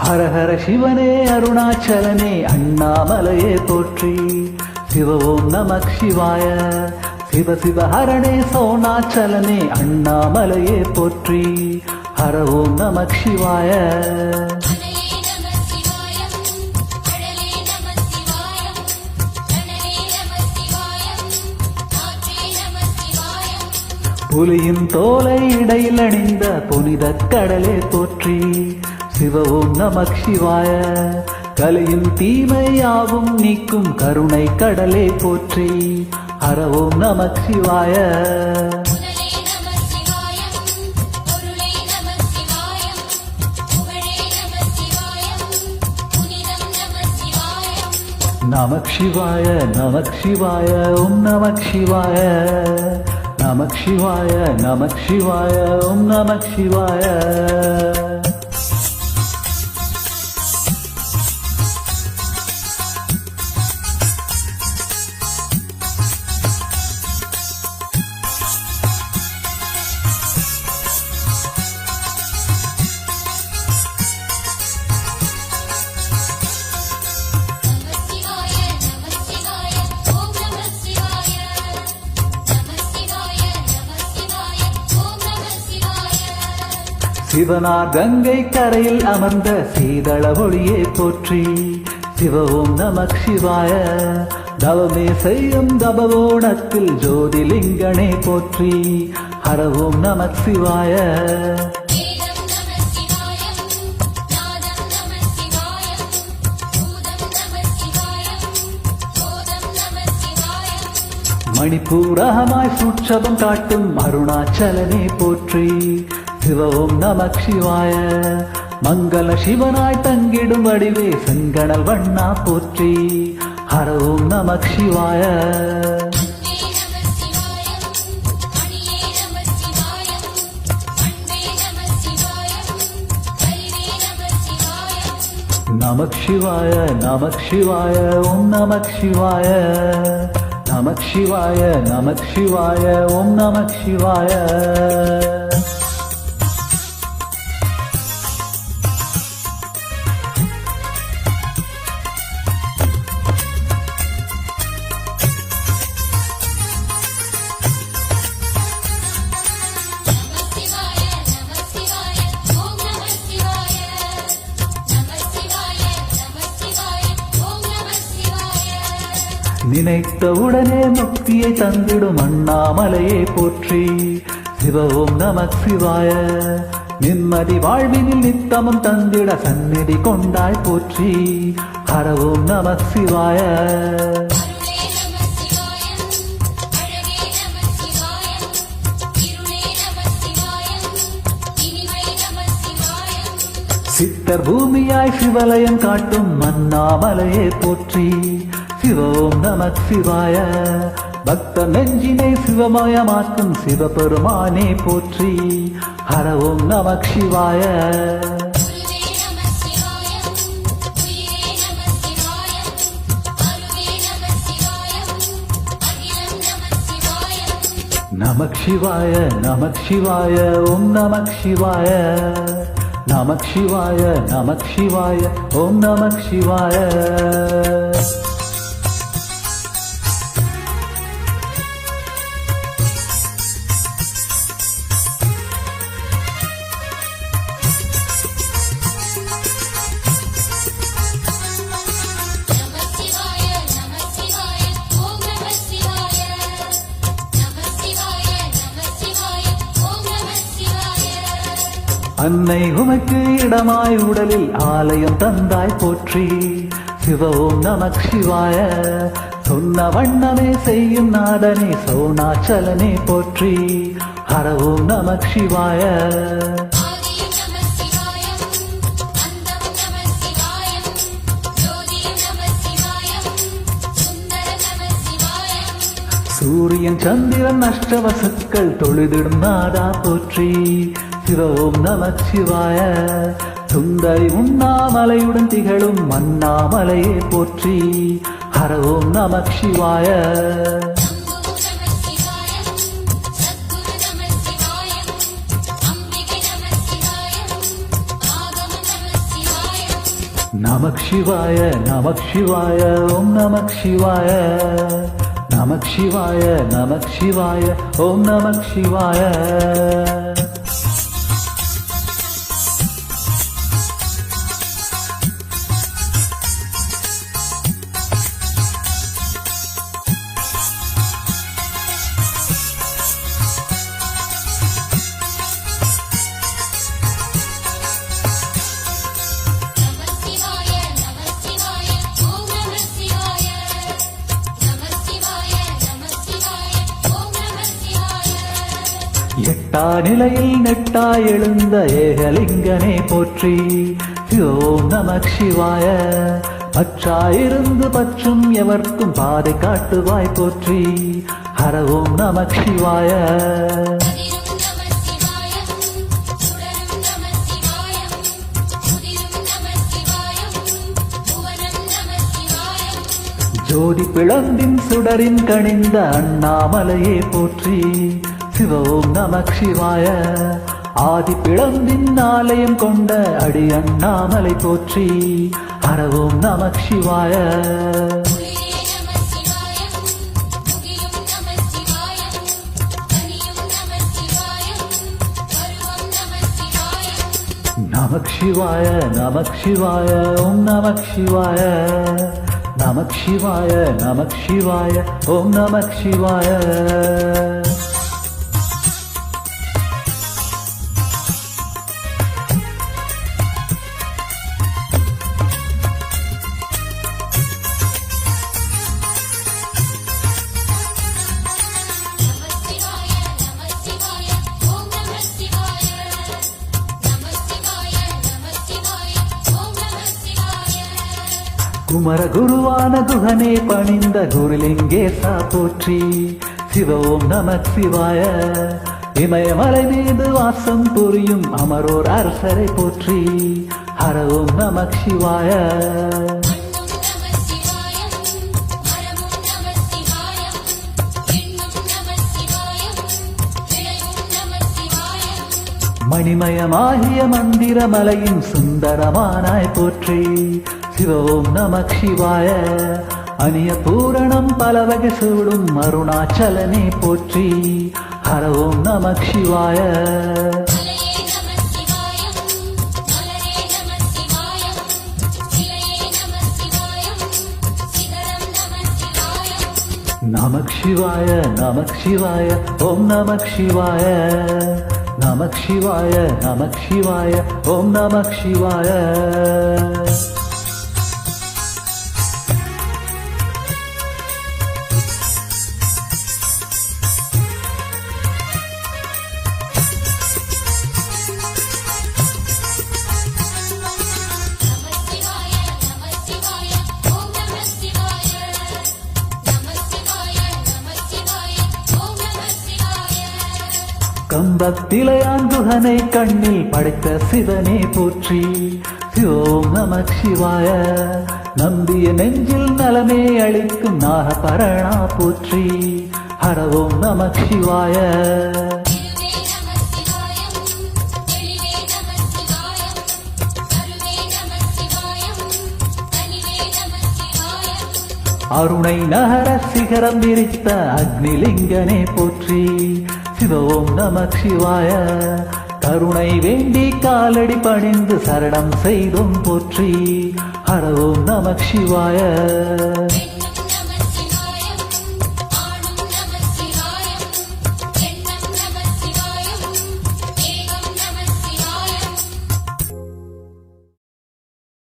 ஹர ஹர சிவனே அருணாச்சலனே அண்ணாமலையே போற்றி. சிவ ஓம் நமக் சிவாய. சிவ சிவ ஹரணே சோணாச்சலனே அண்ணாமலையே போற்றி. ஹர ஓம் நமக் சிவாய. புலியின் தோலை இடையில் அணிந்த புனித கடலே போற்றி. சிவ ஓம் நமக் சிவாய. கலியின் தீமையாவும் நீக்கும் கருணை கடலே போற்றி. ஹர ஓம் நமக் சிவாய. நமக் சிவாய நமக் சிவாய ஓம் நமக் சிவாய. நமக் சிவாய நமக் சிவாய ஓம் நமக் சிவாய. சிவனார் கங்கை கரையில் அமர்ந்த சீதள ஒளியே போற்றி. சிவ ஓம் நமக் சிவாய. தவமே செய்யும் தபவோணத்தில் ஜோதிலிங்கனே போற்றி. ஹர ஓம் நமக் சிவாய. மணிப்பூரகமாய் சூட்சபம் காட்டும் அருணாச்சலனே போற்றி. சிவ ஓம் நமக் சிவாய. மங்கள சிவனாய் தங்கிடும் வடிவே செங்கடல் வண்ணா போற்றி. ஹர ஓம் நமக் சிவாய. நமக் சிவாய நமக் சிவாய ஓம் நமக் சிவாய. நமக் சிவாய நமக் சிவாய ஓம் நமக் சிவாய. நினைத்தவுடனே முக்தியை தந்திடும் அண்ணாமலையே போற்றி. சிவ ஓம் நமக் சிவாய. நிம்மதி வாழ்வினில் நித்தமும் தந்திட சந்நிதி கொண்டாய் போற்றி. ஹர ஓம் நமக் சிவாய. சித்தர் பூமியாய் சிவலயம் காட்டும் அண்ணாமலையே போற்றி. சிவ ஓம் நமக் சிவாய. பக்த நெஞ்சினை சிவமயமாக்கும் சிவபெருமானே போற்றி. ஹர ஓம் நமக் சிவாய. நமக் சிவாய நமக் சிவாய ஓம் நமக் சிவாய. நமக் சிவாய நமக் சிவாய ஓம் நமக் சிவாய. அன்னை உமக்கு இடமாய் உடலில் ஆலயம் தந்தாய் போற்றி. சிவ ஓம் நமக் சிவாய. சொன்ன வண்ணமே செய்யும் நாதனே சோணாச்சலனே போற்றி. ஹர ஓம் நமக் சிவாய. சூரியன் சந்திரன் அஷ்டவசுக்கள் தொழுதிடும் நாதா போற்றி. சிவ ஓம் நமக் சிவாய. சுந்தரி உண்ணாமலையுடன் திகழும் அண்ணாமலையே போற்றி. ஹர ஓம் நமக் சிவாய. நமக் சிவாய நமக் சிவாய ஓம் நமக் சிவாய நமக் சிவாய நமக் சிவாய ஓம் நமக் சிவாய எட்டா நிலையில் நெட்டாய் எழுந்த ஏகலிங்கனே போற்றி ஓம் நமக் சிவாய பற்றாயிருந்து பற்றும் எவர்க்கும் பாதை காட்டுவாய் போற்றி ஹர ஓம் நமக் சிவாய ஜோதி பிளம்பின் சுடரின் கணிந்த அண்ணாமலையே போற்றி சிவ ஓம் நமக் சிவாய ஆதி பிளம்பின் ஆலயம் கொண்ட அடி அண்ணாமலை போற்றி ஹர ஓம் நமக் சிவாய நமக் சிவாய நமக் சிவாய ஓம் நமக் சிவாய நமக் சிவாய நமக் சிவாய ஓம் நமக் சிவாய குமர குருவான குகனே பணிந்த குருலிங்கேசா போற்றி சிவ ஓம் நமக் சிவாய இமயமலை மீது வாசம் புரியும் அமரோர் அரசரை போற்றி ஹர ஓம் நமக் சிவாய மணிமயமாகிய மந்திரமலையின் சுந்தரமானாய் போற்றி சிவ ஓம் நமக் சிவாய அணிய பூரணம் பலவகை சூடும் அருணாச்சலனே போற்றி ஹர ஓம் நமக் சிவாய நமக் சிவாய நமக் சிவாய ஓம் நமக் சிவாய நமக் சிவாய நமக் சிவாய ஓம் நமக் சிவாய கம்பத்திலையான் குகனை கண்ணில் படைத்த சிவனே போற்றி ஓம் நமக் சிவாய நம்பிய நெஞ்சில் நலமே அளிக்கும் நாகபரணா போற்றி ஹர ஓம் நமக் சிவாய அருணை நகர சிகரம் விரித்த அக்னிலிங்கனே போற்றி சிவ ஓம் நமக் சிவாய கருணை வேண்டி காலடி பணிந்து சரணம் செய்தும் போற்றி ஹர ஓம் நமக் சிவாய